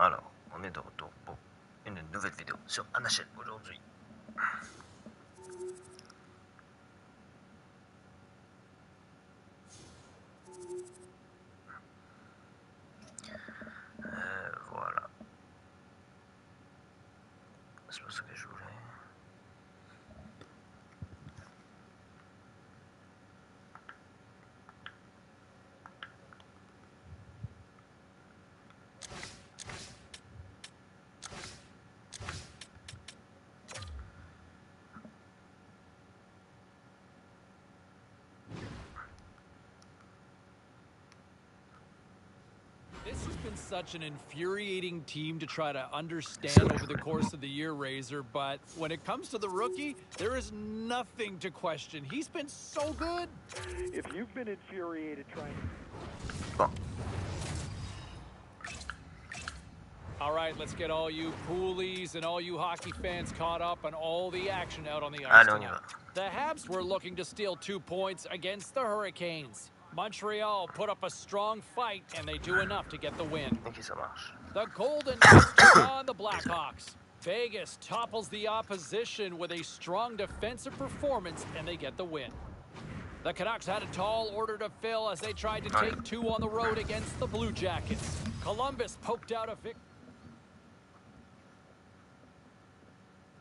Alors, on est de retour pour une nouvelle vidéo sur Nhl aujourd'hui. Voilà. C'est pas ça que je voulais. This has been such an infuriating team to try to understand over the course of the year, Razor, but when it comes to the rookie, there is nothing to question. He's been so good. If you've been infuriated trying Bon. All right, let's get all you poolies and all you hockey fans caught up on all the action out on the ice Allez, on y tonight. va. The Habs were looking to steal 2 points against the Hurricanes. Montreal put up a strong fight, and they do enough to get the win. Ok, ça marche. The Golden Knights took on the Blackhawks. Vegas topples the opposition with a strong defensive performance, and they get the win. The Canucks had a tall order to fill as they tried to take 2 on the road against the Blue Jackets. Columbus poked out a victory.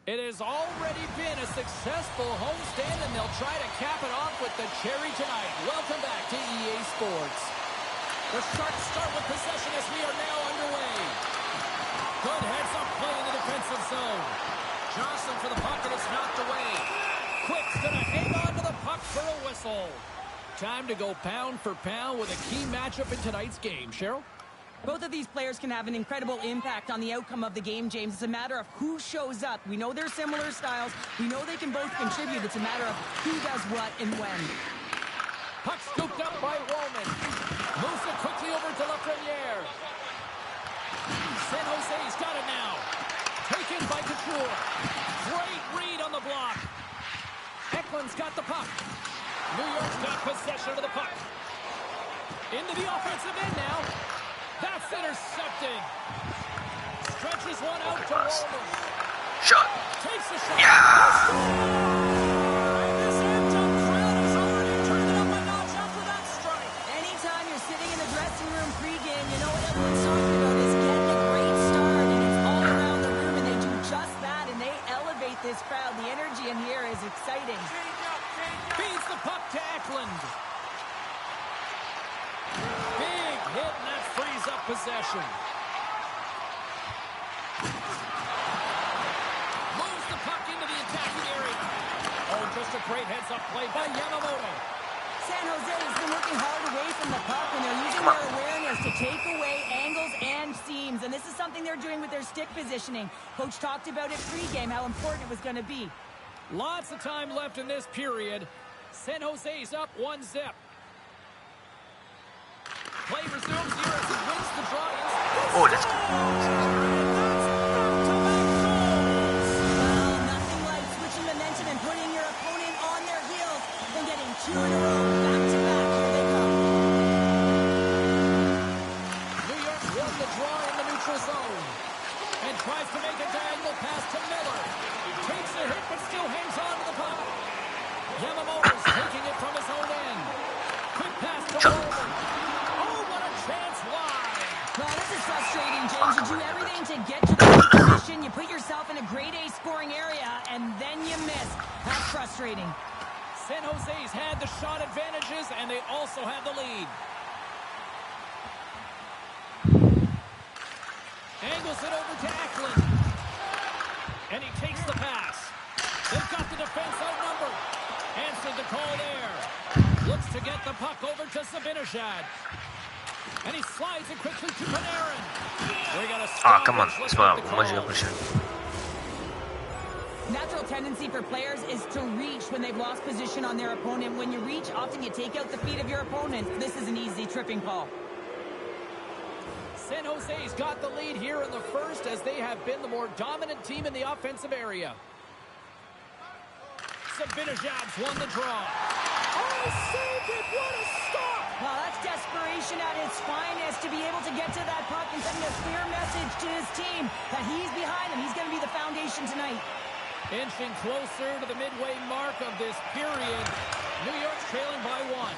It has already been a successful homestand, and they'll try to cap it off with the cherry tonight. Welcome back to EA Sports. The Sharks start with possession as we are now underway. Good heads-up play in the defensive zone. Johnson for the puck, and it's knocked away. Quick's going to hang on to the puck for a whistle. Time to go pound for pound with a key matchup in tonight's game. Cheryl? Both of these players can have an incredible impact on the outcome of the game, James. It's a matter of who shows up. We know they're similar styles. We know they can both contribute. It's a matter of who does what and when. Puck scooped up by Woolman. Moves it quickly over to Lafreniere. San Jose's got it now. Taken by Couture. Great read on the block. Eklund's got the puck. New York's got possession of the puck. Into the offensive end now. That's intercepted. Stretches one out to Woolman. Shot. Takes the shot. Yeah. This Hampton crowd is already turning up a notch after that strike. Anytime you're sitting in the dressing room pregame, you know what everyone's talking about is getting a great start, and it's all around the room, and they do just that, and they elevate this crowd. The energy in here is exciting. Feeds the puck to Eklund. Big hit, and that frees up possession. Moves the puck into the attacking area. Oh, just a great heads-up play by Yamamoto. San Jose has been working hard away from the puck, and they're using their awareness to take away angles and seams, and this is something they're doing with their stick positioning. Coach talked about it pregame, how important it was going to be. Lots of time left in this period. San Jose's up 1-0. Play resumes here as he wins the draw. Oh, let's go. Well, nothing like switching momentum and putting your opponent on their heels and getting 2 in a row. Back to back, here they come. New York won the draw in the neutral zone and tries to make a diagonal pass to Miller. Takes a hit but still hangs on to the puck. Yamamoto's taking it from his own end. Quick pass to Woolman. Well, this is frustrating, James. You do everything to get to the right position. You put yourself in a grade A scoring area, and then you miss. That's frustrating. San Jose's had the shot advantages, and they also have the lead. Angles it over to Eklund. And he takes the pass. They've got the defense outnumbered. Answered the call there. Looks to get the puck over to Zibanejad. And he slides it quickly to Panarin. Ah, come on, c'est pas grave, moi j'ai la prochaine. Natural tendency for players is to reach when they've lost position on their opponent. When you reach, often you take out the feet of your opponent. This is an easy tripping call. San Jose's got the lead here in the first as they have been the more dominant team in the offensive area. Zibanejad's won the draw. Oh, saved it! What a stop! Well, that's desperation at its finest to be able to get to that puck and send a clear message to his team that he's behind them. He's going to be the foundation tonight. Inching closer to the midway mark of this period. New York's trailing by 1.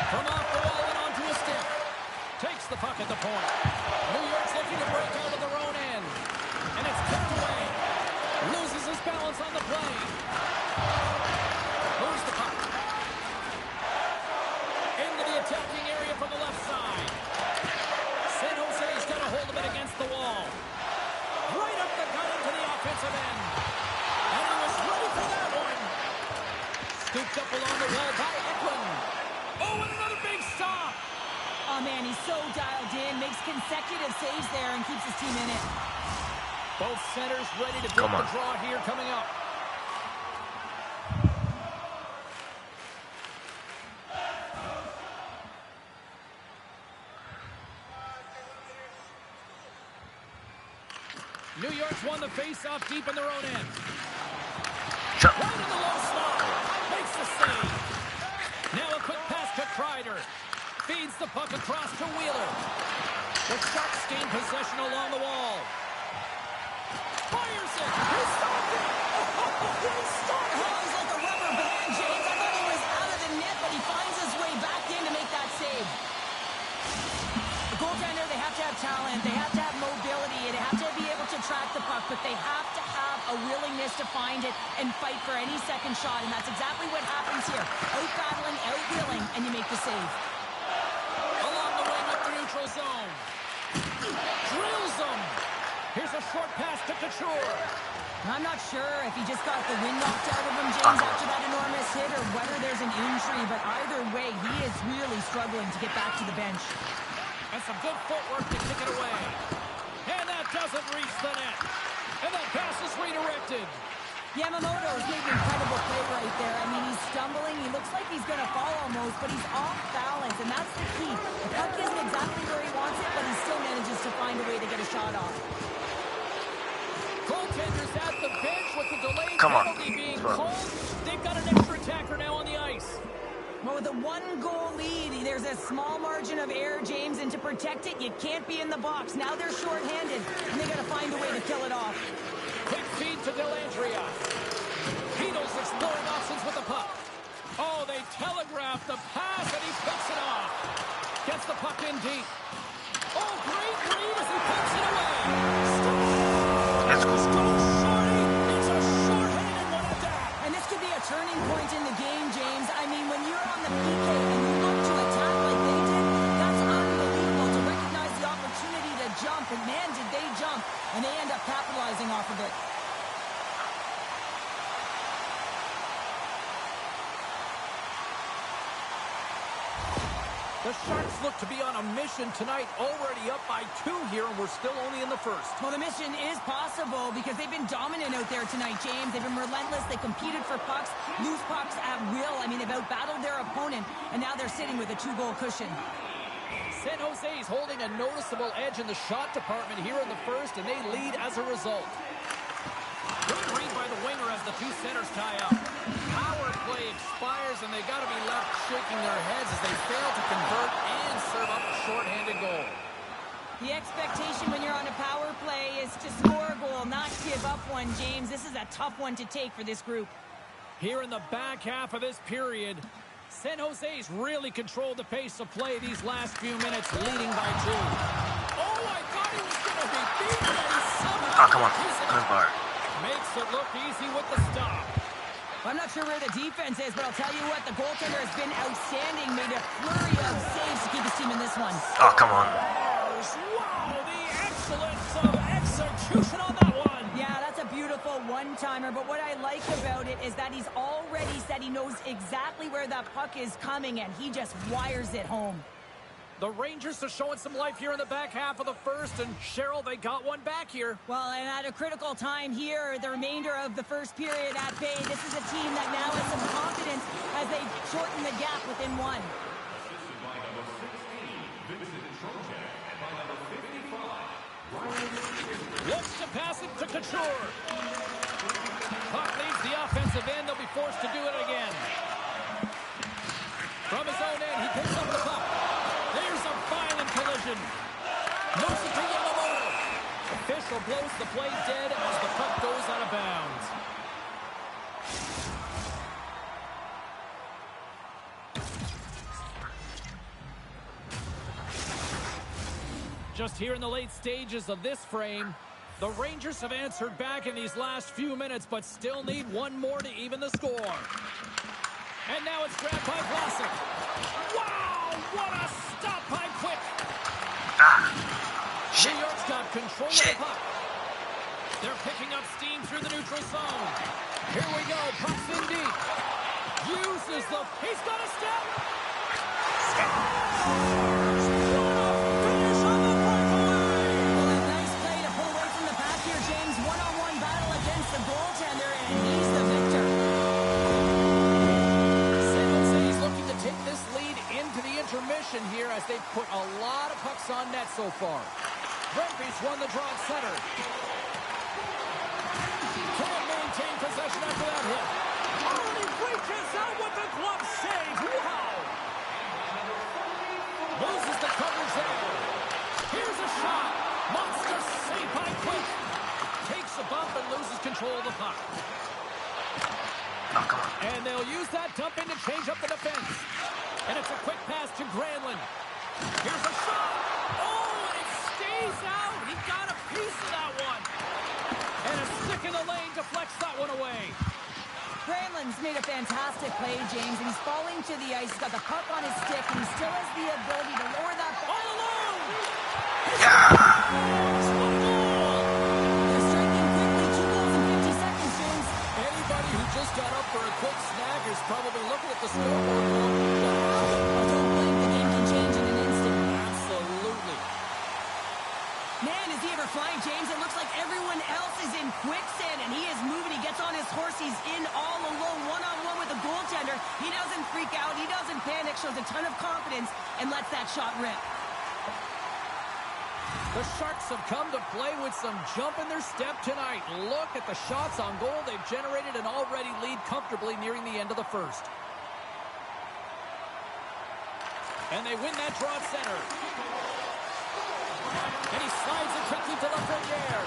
From off the wall and onto a stick. Takes the puck at the point. New York's looking to break out of their own end. And it's tipped away. Loses his balance on the play. Moves the puck. Into the attacking area from the left side. San Jose's got a hold of it against the wall. Right up the gut into the offensive end. And he was ready for that one. Scooped up along the wall by Eklund. Oh, and another big stop. Oh, man, he's so dialed in. Makes consecutive saves there and keeps his team in it. Both centers ready to take the draw here coming up. New York's won the face-off deep in their own end. Shut. Right in the low slot. Makes the save. Now a quick pass to Kreider. Feeds the puck across to Wheeler. The Sharks gain possession along the wall. Fires it. He stopped it. Oh, he stopped it. Oh, he's like a rubber band, James. I thought he was out of the net, but he finds his way back in to make that save. The goaltender, they have to have talent. They have to have mobility. And they have to be able to track the puck, but they have to have a willingness to find it and fight for any second shot, and that's exactly what happens here. Out-battling, out-willing, and you make the save. Along the wing up the neutral zone. Drills them. Here's a short pass to Couture. I'm not sure if he just got the wind knocked out of him, James, after that enormous hit, or whether there's an injury, but either way, he is really struggling to get back to the bench. And some good footwork to kick it away. And that doesn't reach the net. And that pass is redirected. Yamamoto's made an incredible play right there. I mean, he's stumbling. He looks like he's going to fall almost, but he's off balance, and that's the key. The puck isn't exactly where he wants it, but he still manages to find a way to get a shot off. Goaltenders at the bench with the delayed penalty being called. They've got an extra attacker now on the ice. Well, with a one-goal lead, there's a small margin of error, James, and to protect it, you can't be in the box. Now they're shorthanded, and they got to find a way to kill it off. Quick feed to Dellandrea. Pino's exploring options with the puck. Oh, they telegraphed the pass, and he picks it off. Gets the puck in deep. Oh, great read as he picks it away. Let's go. Shorty. It's a short-handed one at that. And this could be a turning point in the game, James. I mean, when you're on the PK and you look to attack like they did, that's unbelievable to recognize the opportunity to jump. And man, did they jump. And they end up capitalizing off of it. The Sharks look to be on a mission tonight, already up by 2 here, and we're still only in the first. Well, the mission is possible because they've been dominant out there tonight, James. They've been relentless. They competed for pucks, lose pucks at will. I mean, they've outbattled their opponent, and now they're sitting with a 2-goal cushion. San Jose's holding a noticeable edge in the shot department here in the first, and they lead as a result. Good read by the winger as the two centers tie up. Power play expires, and they got to be left shaking their heads as they fail to convert and serve up a shorthanded goal. The expectation when you're on a power play is to score a goal, not give up one, James. This is a tough one to take for this group. Here in the back half of this period, San Jose's really controlled the pace of play these last few minutes, leading by 2. Oh, I thought he was going to be beaten, and he somehow... Oh, come on. Good bar. Makes it look easy with the stop. I'm not sure where the defense is, but I'll tell you what, the goaltender has been outstanding, made a flurry of saves to keep his team in this one. Oh, come on. Wow, the excellence of execution on that one. Yeah, that's a beautiful one-timer, but what I like about it is that he's already said he knows exactly where that puck is coming, and he just wires it home. The Rangers are showing some life here in the back half of the first, and Cheryl, they got one back here. Well, and at a critical time here, the remainder of the first period at bay, this is a team that now has some confidence as they shorten the gap within one. Looks to pass it to Couture. Puck leaves the offensive end. They'll be forced to do it again. blows the play dead as the puck goes out of bounds. Just here in the late stages of this frame, the Rangers have answered back in these last few minutes, but still need one more to even the score. And now it's grabbed by Vlasic. Wow, what a stop by Quick. New York's got control of the puck. They're picking up steam through the neutral zone. Here we go, puck's in deep. Uses the, he's got a step. Scores! What a finish on the breakaway! Well, a nice play to pull away from the pack here, James. One-on-one battle against the goaltender, and he's the victor. San Jose is looking to take this lead into the intermission here as they've put a lot of pucks on net so far. Brentby's won the draw at center. Can't maintain possession after that hit. Oh, and he reaches out with the glove save. Wow! Loses the coverage there. Here's a shot. Monster save by Quick. Takes a bump and loses control of the puck. Oh, come on. And they'll use that dump in to change up the defense. And it's a quick pass to Granlund. Here's a shot. Oh, and it stays out. He got a piece of that one. And a stick in the lane deflects that one away. Granlund's made a fantastic play, James, and he's falling to the ice. He's got the puck on his stick, and he still has the ability to lower that puck. All alone! They're striking quickly, 2 goals in 50 seconds, James. Anybody who just got up for a quick snag is probably looking at the scoreboard going, I don't blink, the game can change in an instant. absolutely. Man, is he ever flying, James? It looks like everyone else is in quicksand, and he is moving. He gets on his horse. He's in all alone, one-on-one with the goaltender. He doesn't freak out. He doesn't panic. Shows a ton of confidence and lets that shot rip. The Sharks have come to play with some jump in their step tonight. Look at the shots on goal. They've generated an already lead comfortably nearing the end of the first. And they win that draw at center. And he slides it quickly to Lafreniere.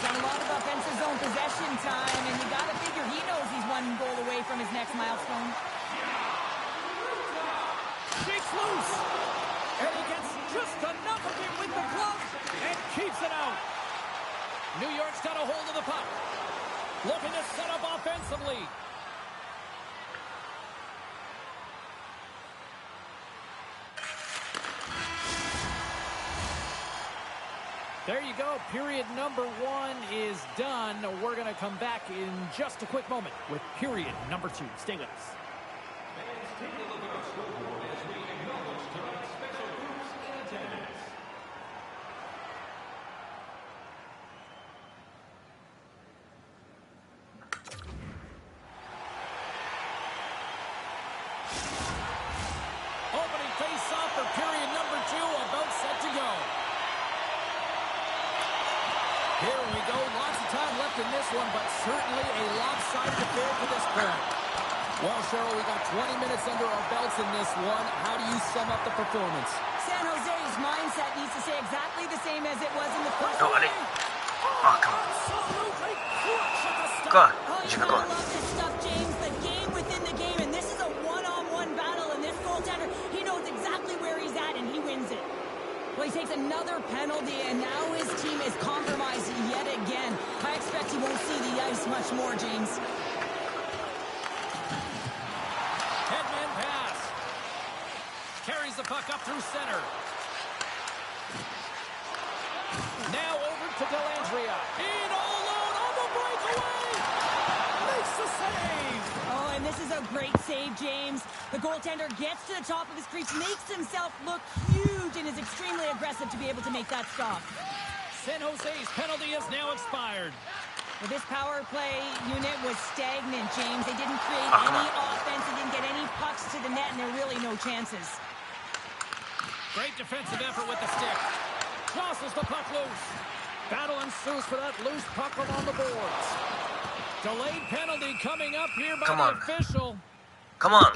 Got a lot of offensive zone possession time, and you got to figure he knows he's one goal away from his next milestone. Shakes loose. And he gets just enough of it with the glove and keeps it out. New York's got a hold of the puck. Looking to set up offensively. There you go. Period number 1 is done. We're going to come back in just a quick moment with period number 2. Stay with us. Take a look at our scoreboard as we acknowledge tonight's special groups in attendance. Opening face-off for period number 2, about set to go. Here we go. Lots of time left in this one, but certainly a lopsided affair to this point. Well, Cheryl, we got 20 minutes under our belts in this one. How do you sum up the performance? San Jose's mindset needs to stay exactly the same as it was in the first No, Ali. Oh, come on. Absolutely clutch at the start. Go on. Oh, You you're can go gonna on. love this stuff, James. The game within the game, and this is a one-on-one battle, and this goaltender, he knows exactly where he's at, and he wins it. Well, he takes another penalty, and now his team is compromised yet again. I expect he won't see the ice much more, James. Headman pass. Carries the puck up through center. Now over to Dellandrea. In all alone on the breakaway. Makes the save. Oh, and this is a great save, James. The goaltender gets to the top of his crease, makes himself look huge, and is extremely aggressive to be able to make that stop. San Jose's penalty has now expired. Well, this power play unit was stagnant, James. They didn't create any offense. They didn't get any pucks to the net, and there are really no chances. Great defensive effort with the stick. Tosses the puck loose. Battle ensues for that loose puck along the boards. Delayed penalty coming up here by Come the on. official. Come on.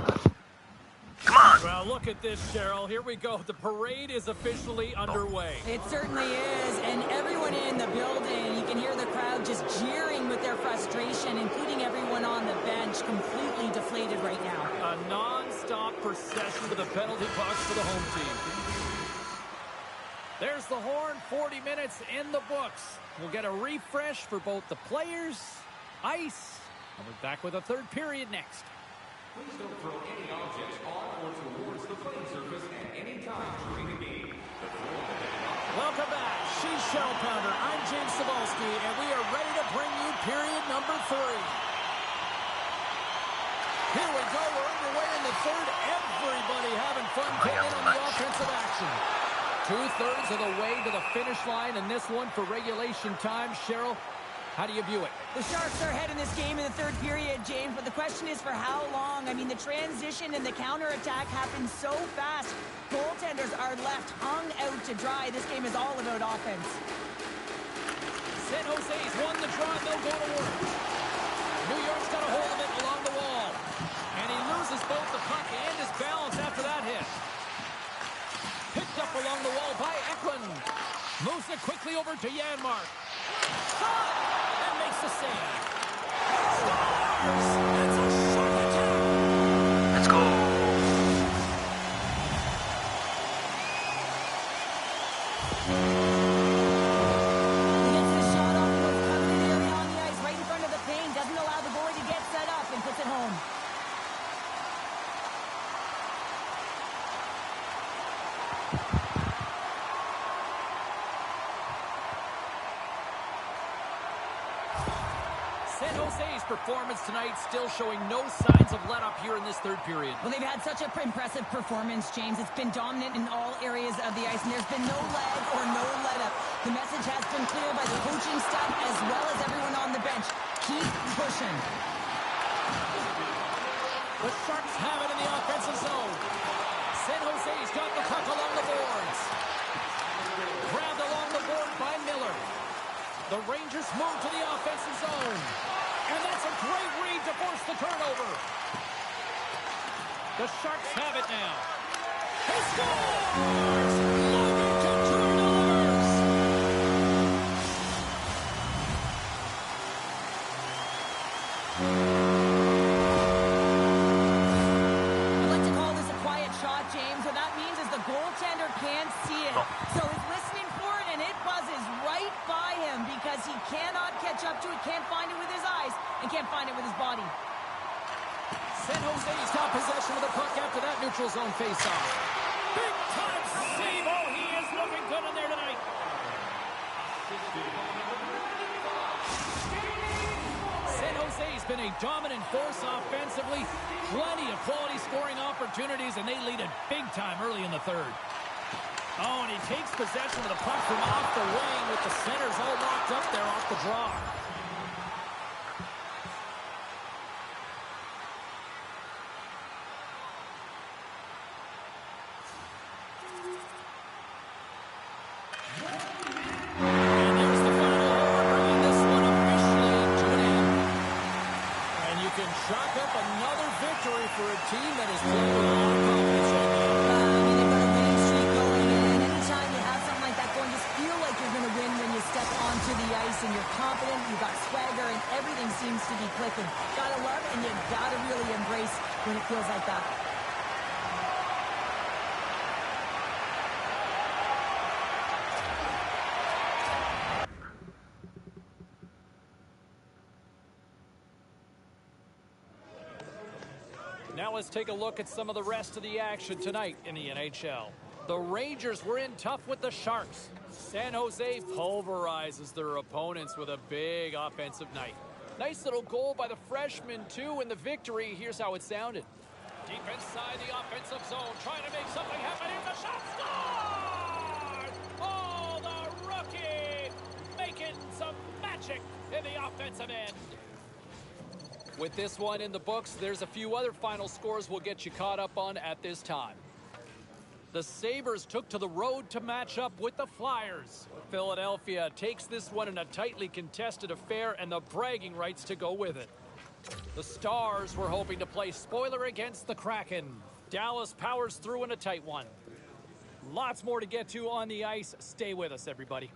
Come on! Well, look at this, Cheryl. Here we go. The parade is officially underway. It certainly is, and everyone in the building, you can hear the crowd just jeering with their frustration, including everyone on the bench, completely deflated right now. A non-stop procession to the penalty box for the home team. There's the horn, 40 minutes in the books. We'll get a refresh for both the players, ice, and we're back with a third period next. Please don't throw any objects on or towards the playing surface at any time during the game. Welcome back. She's Shell Pounder. I'm James Cebulski, and we are ready to bring you period number 3. Here we go. We're underway in the third. Everybody having fun getting in on the offensive action. 2/3 of the way to the finish line, and this one for regulation time. Cheryl, how do you view it? The Sharks are ahead in this game in the third period, James, but the question is for how long? I mean, the transition and the counterattack happen so fast. Goaltenders are left hung out to dry. This game is all about offense. San Jose's won the draw, and they'll go to work. New York's got a hold of it along the wall. And he loses both the puck and his balance after that hit. Picked up along the wall by Eklund. Moves it quickly over to Janmark. Shot! And makes the save. Stars! It's a shark attack! Let's go! He gets the shot off the most coveted area on the ice, right in front of the paint. Doesn't allow the goalie to get set up and puts it home. San Jose's performance tonight still showing no signs of let-up here in this third period. Well, they've had such an impressive performance, James. It's been dominant in all areas of the ice, and there's been no lag or no let-up. The message has been clear by the coaching staff as well as everyone on the bench. Keep pushing. The Sharks have it in the offensive zone. San Jose's got the puck along the boards. Grabbed along the board by Miller. The Rangers move to the offensive zone. And that's a great read to force the turnover. The Sharks have it now. He scores! Logan Couture delivers! I'd like to call this a quiet shot, James. What that means is the goaltender can't see it. So he's listening for it, and it buzzes right by him because he cannot catch up to it, can't find it with his eyes, and can't find it with his body. San Jose's got possession of the puck after that neutral zone faceoff. Big time save. Oh, he is looking good in there tonight. San Jose's been a dominant force offensively. Plenty of quality scoring opportunities, and they lead it big time early in the third. Oh, and he takes possession of the puck from off the wing with the centers all locked up there off the draw. And there's the final hour, bringing this one officially to an end. And you can chalk up another victory for a team that has played with a lot of confidence right now. They've got a winning streak going, and anytime you have something like that going, just feel like you're going to win when you step onto the ice and you're confident, you've got swagger, and everything seems to be clicking. Gotta love and you gotta really embrace when it feels like that. Now let's take a look at some of the rest of the action tonight in the NHL. The Rangers were in tough with the Sharks. San Jose pulverizes their opponents with a big offensive night. Nice little goal by the freshman, too, in the victory. Here's how it sounded. Deep inside the offensive zone, trying to make something happen. Here's a shot. Score! Oh, the rookie making some magic in the offensive end. With this one in the books, there's a few other final scores we'll get you caught up on at this time. The Sabres took to the road to match up with the Flyers. Philadelphia takes this one in a tightly contested affair and the bragging rights to go with it. The Stars were hoping to play spoiler against the Kraken. Dallas powers through in a tight one. Lots more to get to on the ice. Stay with us, everybody.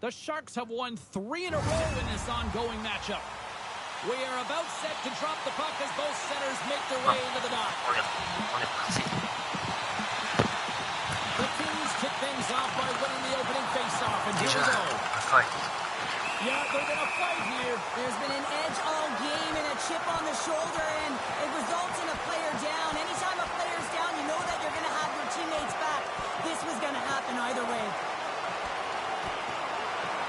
The Sharks have won 3 in a row in this ongoing matchup. We are about set to drop the puck as both centers make their way into the dot. The Kings kick things off by winning the opening faceoff, and here we go. Yeah, they're going to fight here. There's been an edge all game and a chip on the shoulder, and it results in a player down. Anytime a player's down, you know that you're going to have your teammates back. This was going to happen either way.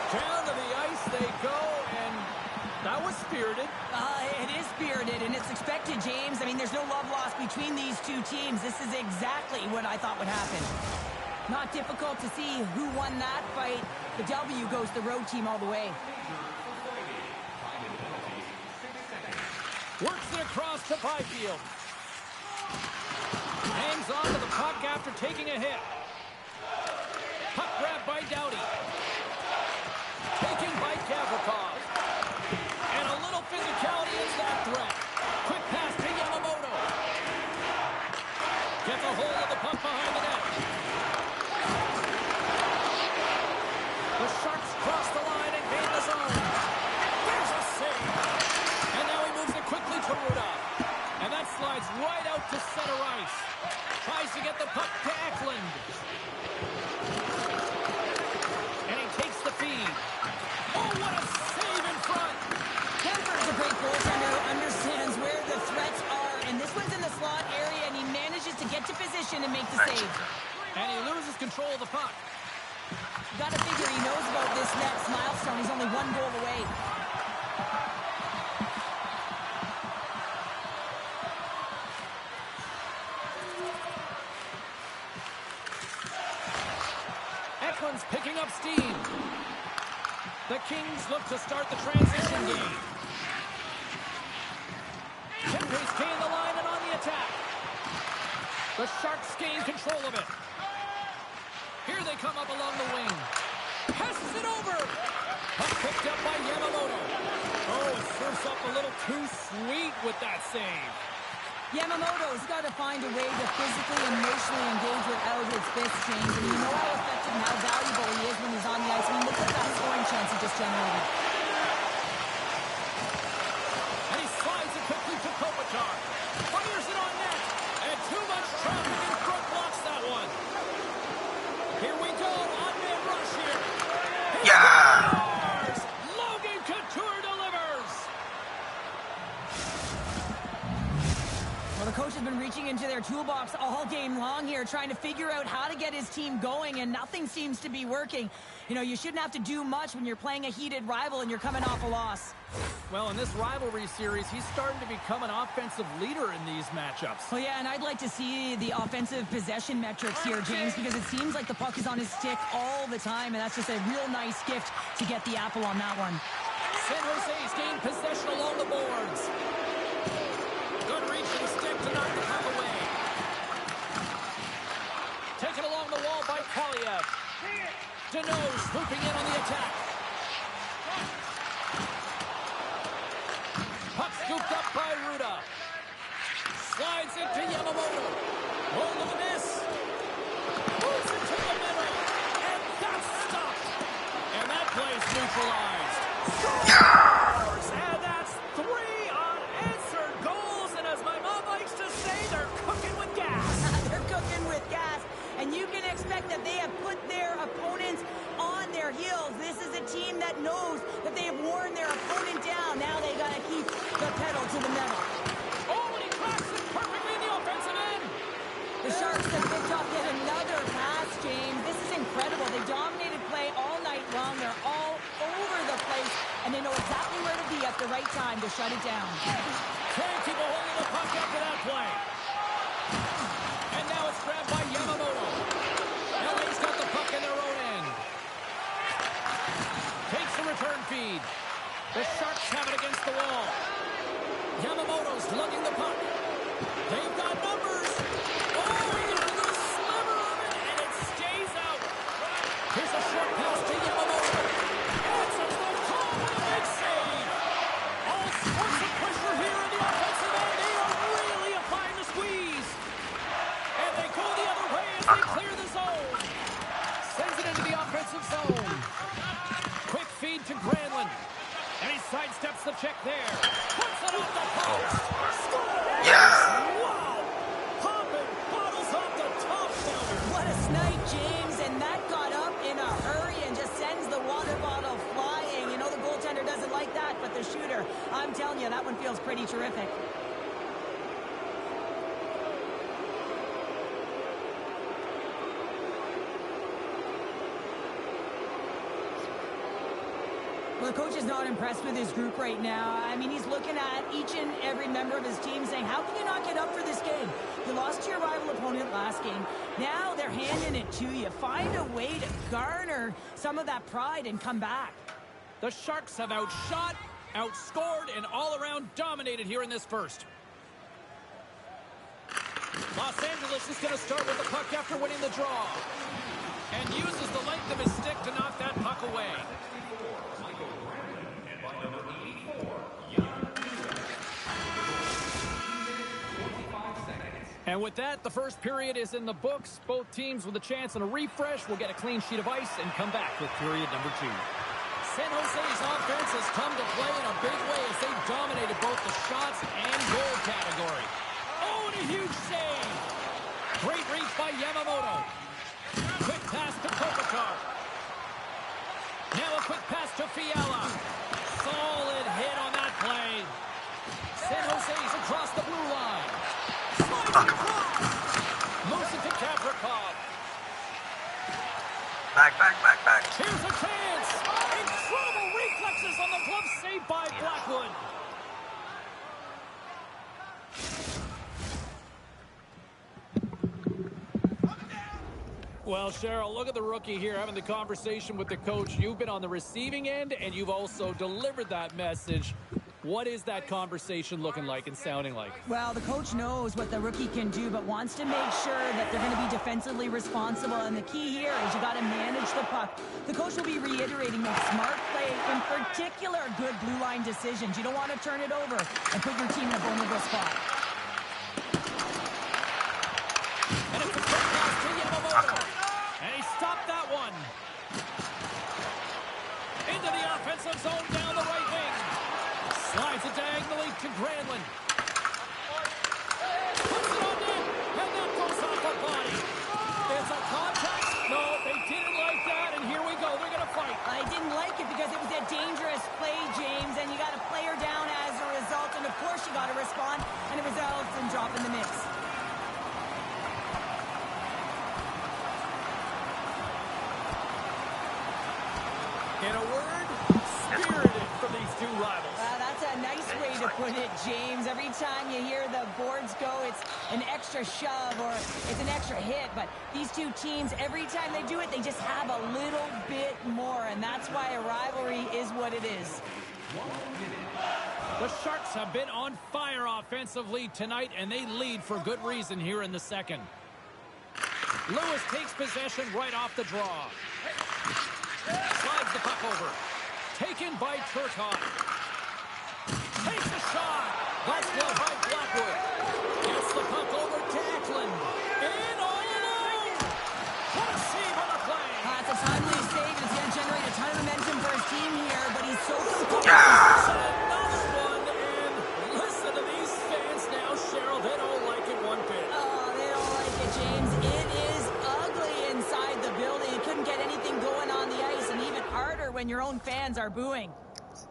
Down to the ice they go, and that was spirited. It is spirited, and it's expected, James. I mean, there's no love lost between these two teams. This is exactly what I thought would happen. Not difficult to see who won that fight. The W goes the road team all the way. Works it across to Byfield. Hangs on to the puck after taking a hit. Puck grab by Doughty. Taken by Gavrikov. And a little physicality is that threat. Quick pass to Yamamoto. Gets a hold of the puck behind the net. The Sharks cross the line and gain the zone. There's a save. And now he moves it quickly to Rudolph. And that slides right out to center ice. Tries to get the puck to Eklund. And he takes the feed. Oh, what a save in front! Denver's a great goaltender who understands where the threats are, and this one's in the slot area, and he manages to get to position and make the save. And he loses control of the puck. You gotta figure he knows about this next milestone. He's only 1 goal away. Eklund's picking up steam. The Kings look to start the transition game. Kempe's gain the line and on the attack. The Sharks gain control of it. Here they come up along the wing. Passes it over. Puck picked up by Yamamoto. Oh, it serves up a little too sweet with that save. Yamamoto's got to find a way to physically and emotionally engage without his fist change, and you know how effective and how valuable he is when he's on the ice. I mean, look at that scoring chance he just generated. And he slides it quickly to Kopitar. Fires it on net. And too much traffic in front blocks that one. Here we go. On-man rush here. Yeah! Logan Couture delivers. Well, the coach has been reaching into their toolbox all game long here, trying to figure out how to get his team going, and nothing seems to be working. You know, you shouldn't have to do much when you're playing a heated rival and you're coming off a loss. Well, in this rivalry series, he's starting to become an offensive leader in these matchups. Well, yeah, and I'd like to see the offensive possession metrics here, James, because it seems like the puck is on his stick all the time, and that's just a real nice gift to get the apple on that one. San Jose's gained possession along the boards. Good reach to the stick to knock the puck away. Taken along the wall by Kaliev. Deneau swooping in on the attack. Puck scooped up by Ruda. Slides it to Yamamoto. Roll of a miss. Moves it to the middle. And that's stopped. And that play's neutralized. Scores! And that's 3 unanswered goals. And as my mom likes to say, they're cooking with gas. They're cooking with gas. And you can expect that they have put their opponents on their heels. This is a team that that knows that they have worn their opponent down. Now they got to keep the pedal to the metal. Oh, and he cracks it perfectly in the offensive end. The Sharks have picked off yet another pass, James. This is incredible. They dominated play all night long. They're all over the place, and they know exactly where to be at the right time to shut it down. Can't keep a hold of the puck after that play. And now it's grabbed by Yamamoto. LA's got the puck in their own end. Takes the return feed. The Sharks have it against the wall. Yamamoto's lugging the puck. They've got numbers. Oh, he gets a little sliver of it, and it stays out. Here's a short pass to Yamamoto. Answers the call with a big save. All sorts of pressure here in the offensive end. They are really applying the squeeze. And they go the other way as they clear the zone. Sends it into the offensive zone. Quick feed to Granlund. And he sidesteps the check there. Puts it off the post. Scores! Wow! Popping bottles off the top counter. What a snipe, James, and that got up in a hurry and just sends the water bottle flying. You know the goaltender doesn't like that, but the shooter, I'm telling you, that one feels pretty terrific. Well, the coach is not impressed with his group right now. I mean, he's looking at each and every member of his team saying, how can you not get up for this game? You lost to your rival opponent last game. Now they're handing it to you. Find a way to garner some of that pride and come back. The Sharks have outshot, outscored, and all around dominated here in this first. Los Angeles is going to start with the puck after winning the draw. And uses the length of his stick to knock that puck away. And with that, the first period is in the books. Both teams with a chance and a refresh will get a clean sheet of ice and come back with period number 2. San Jose's offense has come to play in a big way as they dominated both the shots and goal category. Oh, and a huge save. Great reach by Yamamoto. Quick pass to Kopitar. Now a quick pass to Fiala. Solid hit on that play. San Jose's across the blue line. Slides across. Moves it to Kaprikov. Back. Here's a chance. Incredible reflexes on the glove save by Blackwood. Well, Cheryl, look at the rookie here having the conversation with the coach. You've been on the receiving end, and you've also delivered that message. What is that conversation looking like and sounding like? Well, the coach knows what the rookie can do, but wants to make sure that they're going to be defensively responsible. And the key here is you got to manage the puck. The coach will be reiterating that smart play, in particular, good blue line decisions. You don't want to turn it over and put your team in a vulnerable spot. And it's a quick pass to Yamamoto. And he stopped that one. Into the offensive zone down the right wing. Slides it diagonally to Granlund. Puts it on in, and that goes off the body. It's a contact. No, they didn't like that, and here we go. They're going to fight. I didn't like it because it was a dangerous play, James, and you got a player down as a result, and of course you got to respond, and it results in dropping the mix. In a word, spirited for these two rivals. That's a nice way to put it, James. Every time you hear the boards go, it's an extra shove or it's an extra hit. But these two teams, every time they do it, they just have a little bit more. And that's why a rivalry is what it is. The Sharks have been on fire offensively tonight, and they lead for good reason here in the second. Lewis takes possession right off the draw. Slides the puck over. Taken by Turcotte. Takes a shot. That's well by Blackwood. Gets the puck over to Eklund. In all alone. What a save on the play. It's a timely save. It's going to generate a ton of momentum for his team here, but he's so composed. Another one, and listen to these fans now, Cheryl. They don't like it one bit. Oh, they don't like it, James. It is ugly inside the building. You couldn't get anything going on the ice, and even harder when your own home fans are booing.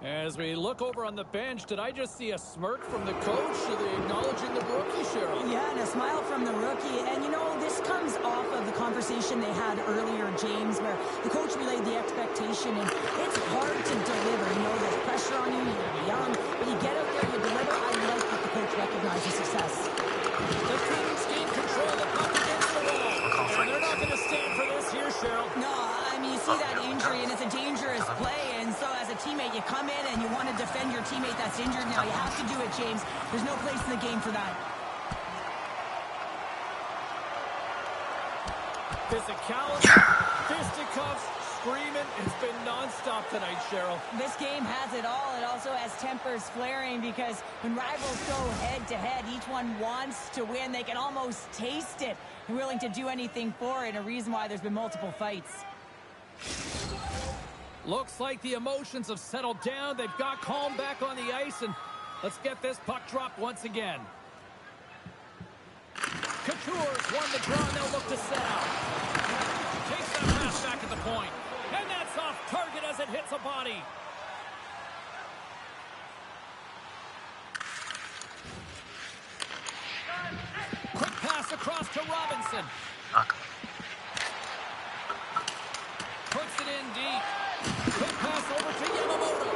As we look over on the bench, did I just see a smirk from the coach? Are they acknowledging the rookie, Cheryl? Yeah, and a smile from the rookie. And, you know, this comes off of the conversation they had earlier, James, where the coach relayed the expectation. And it's hard to deliver. You know, there's pressure on you. You're young. But you get out there, you deliver. I like that the coach recognizes success. The Kings gain control of the puck against the wall. And they're not going to stand for this here, Cheryl. No, I mean, you see that injury, and it's a dangerous play. And so as a teammate, you come in and you want to defend your teammate that's injured. Now, you have to do it, James. There's no place in the game for that. Physicality, fisticuffs, screaming. It's been nonstop tonight, Cheryl. This game has it all. It also has tempers flaring because when rivals go head-to-head, each one wants to win. They can almost taste it and willing to do anything for it, a reason why there's been multiple fights. Looks like the emotions have settled down. They've got calm back on the ice, and let's get this puck dropped once again. Couture's won the draw, and they'll look to set out. Takes that pass back at the point. And that's off target as it hits a body. Quick pass across to Robinson. Puts it in deep. Quick pass over to Yamamoto.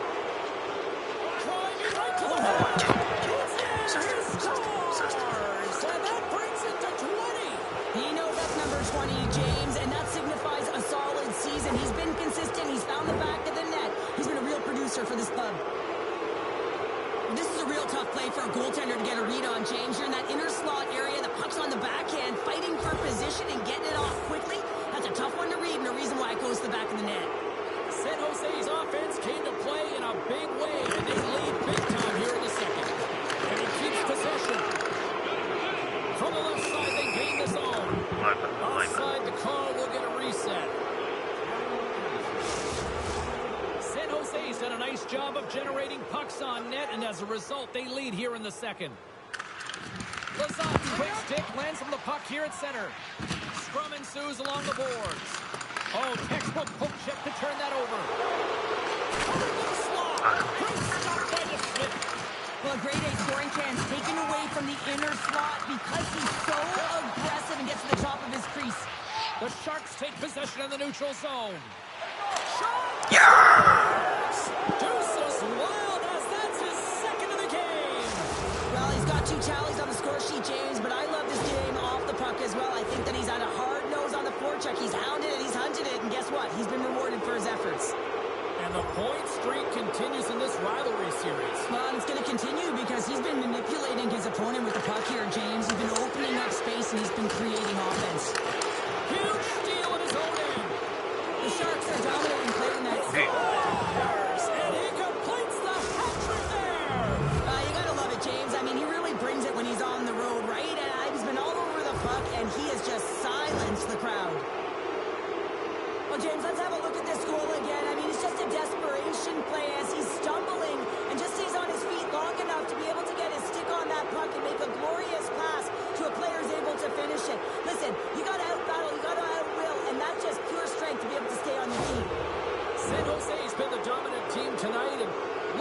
Driving right to the hole. It's in. He scores. And that brings it to 20. He knows that's number 20, James, and that signifies a solid season. He's been consistent. He's found the back of the net. He's been a real producer for this club. This is a real tough play for a goaltender to get a read on, James. You're in that inner slot area. The puck's on the backhand, fighting for position and getting it off quickly. That's a tough one to read, and a reason why it goes to the back of the net. San Jose's offense came to play in a big way, and they lead big time here in the second. And he keeps possession. From the left side, they gain the zone. Offside, the call will get a reset. San Jose's done a nice job of generating pucks on net, and as a result, they lead here in the second. Lazat, quick stick, lands from the puck here at center. Scrum ensues along the boards. Oh, textbook poke check to turn that over. Great stop by the Smith. Well, a grade A scoring chance taken away from the inner slot because he's so aggressive and gets to the top of his crease. The Sharks take possession in the neutral zone. Deuces wild as that's his second of the game. Well, he's got 2 tallies on the score sheet, James, but I love this game off the puck as well. I think that he's had a hard nose on the forecheck. He's hounded it, he's hunted it, and guess what? He's been rewarded for his efforts. And the point streak continues in this rivalry series. Well, it's going to continue because he's been manipulating his opponent with the puck here, James. He's been opening up space, and he's been creating offense. Huge steal at his own end. The Sharks are dominating play tonight. And he completes the hat-trick there. You got to love it, James. I mean, he really brings it when he's on the road, right? And he's been all over the puck, and he has just silenced the crowd. Well, James, let's have a look at this goal again. I mean, it's just a desperation play as he's stumbling and just stays on his feet long enough to be able to get his stick on that puck and make a glorious pass to a player who's able to finish it. Listen, you got to out-battle, you got to out-will, and that's just pure strength to be able to stay on your feet. San Jose's been the dominant team tonight, and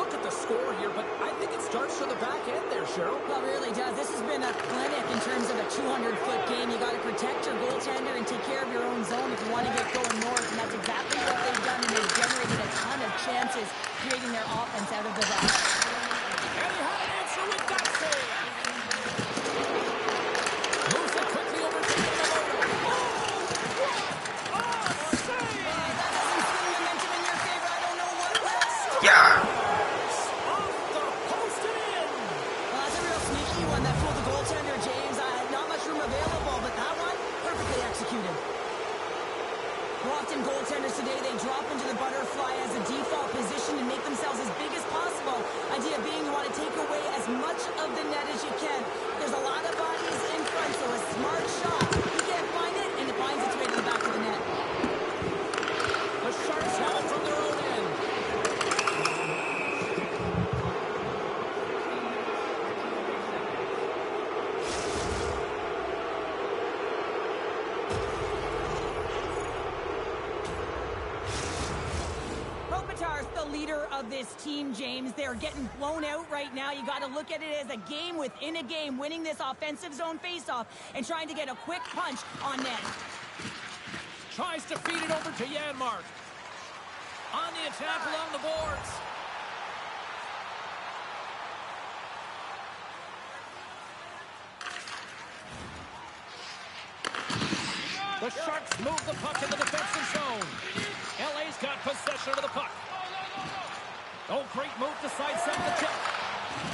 look at the score here, but I think it starts from the back end there, Cheryl. Well, it really does. This has been a clinic in terms of a 200-foot game. You got to protect your goaltender and take care of your own zone if you want to get going north, and that's exactly what they've done, and they've generated a ton of chances creating their offense out of the back. And he had an answer with that save. Moves it quickly over to Yamamoto. Save! That doesn't swing momentum in your favor. I don't know what will. Off the post and in. Well, that's a real sneaky one that fooled the goaltender, James. Not much room available, but that one, perfectly executed. Often goaltenders today, they drop into the butterfly as a default position and make themselves as big as possible. Idea being you want to take away as much of the net as you can. the leader of this team, James. They're getting blown out right now. You got to look at it as a game within a game, winning this offensive zone faceoff and trying to get a quick punch on net. Tries to feed it over to Janmark. On the attack along the boards. The Sharks move the puck in the defensive zone. LA's got possession of the puck. Oh, great move to sidestep the tip.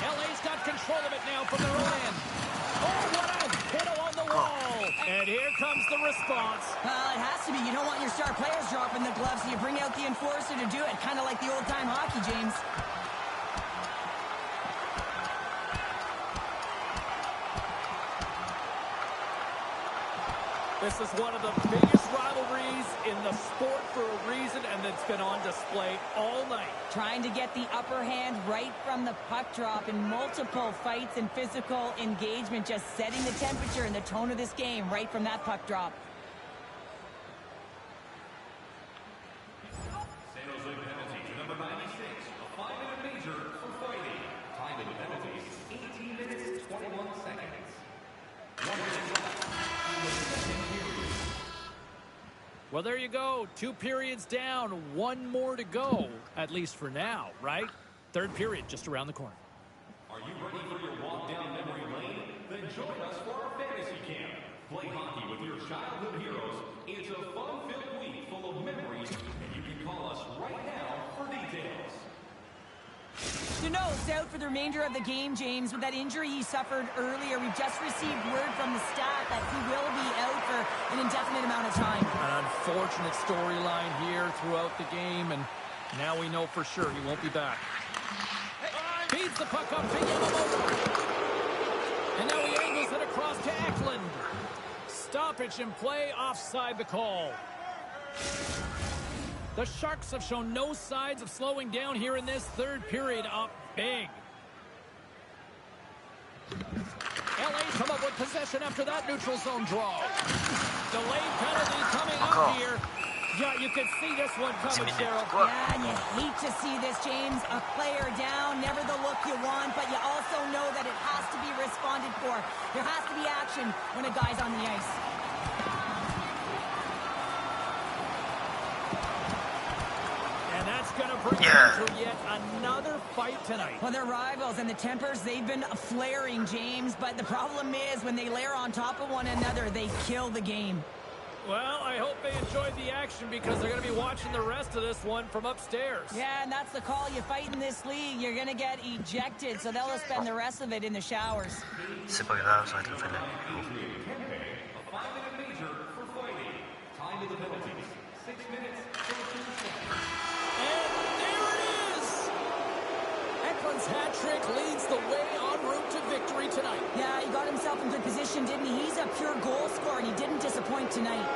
LA's got control of it now from their own end. Oh, what a hit along the wall. And here comes the response. Well, it has to be. You don't want your star players dropping the gloves, so you bring out the enforcer to do it. Kind of like the old-time hockey, James. This is one of the biggest rivalries in the sport for a reason, and it's been on display all night. Trying to get the upper hand right from the puck drop in multiple fights and physical engagement, just setting the temperature and the tone of this game right from that puck drop. San Jose penalty to number 96, a 5-minute major for fighting. Time in the penalties, 18 minutes, 21 seconds. 1 minute left in the second period. Well, there you go. 2 periods down, 1 more to go, at least for now, right? Third period just around the corner. Are you ready for your walk down memory lane? Then join us for our fantasy camp. Play hockey with your childhood heroes. It's a fun-filled week full of memories, and you can call us right now for details. Deneau's out for the remainder of the game, James. With that injury he suffered earlier, we've just received word from the staff that he will be out for an indefinite amount of time. An unfortunate storyline here throughout the game, and now we know for sure he won't be back. Feeds the puck up to Yamamoto. And now he angles it across to Eklund. Stoppage in play, offside the call. The Sharks have shown no signs of slowing down here in this third period, up big. LA come up with possession after that neutral zone draw. Delayed penalty coming up here. Yeah, you can see this one coming, Cheryl. Yeah, and you hate to see this, James. A player down, never the look you want, but you also know that it has to be responded for. There has to be action when a guy's on the ice. Going to bring them to yet another fight tonight. Well, they're rivals, and the tempers, they've been flaring, James. But the problem is, when they layer on top of one another, they kill the game. Well, I hope they enjoyed the action because they're going to be watching the rest of this one from upstairs. Yeah, and that's the call. You fight in this league, you're going to get ejected, so they'll spend the rest of it in the showers. C'est pas grave, ça va être le final. A 5-minute major for fighting. Time in the penalties, 6 minutes, 32 seconds. Eklund's hat trick leads the way en route to victory tonight. Yeah, he got himself in good position, didn't he? He's a pure goal scorer, and he didn't disappoint tonight.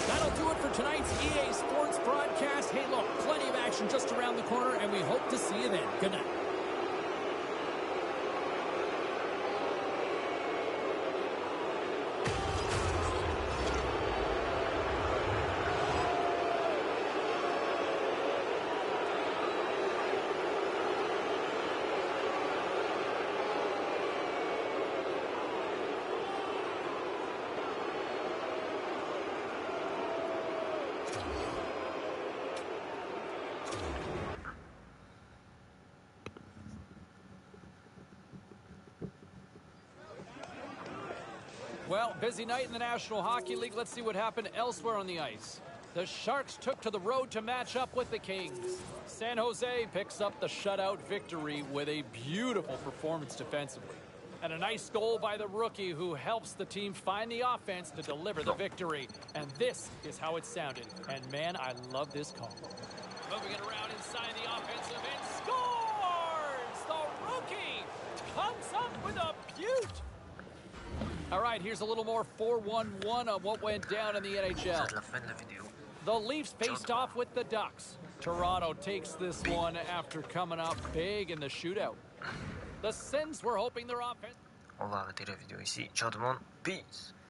That'll do it for tonight's EA Sports broadcast. Hey, look, plenty of action just around the corner, and we hope to see you then. Good night. Well, busy night in the National Hockey League. Let's see what happened elsewhere on the ice. The Sharks took to the road to match up with the Kings. San Jose picks up the shutout victory with a beautiful performance defensively. And a nice goal by the rookie who helps the team find the offense to deliver the victory. And this is how it sounded. And man, I love this call. Moving it around inside the offensive and scores! The rookie comes up with a beaut. All right, here's a little more 4-1-1 on what went down in the NHL. C'est la fin de la vidéo. The Leafs faced off with the Ducks. Toronto takes this one after coming up big in the shootout. The Sens were hoping their offense... On va arrêter la vidéo ici. Ciao tout le monde. Peace.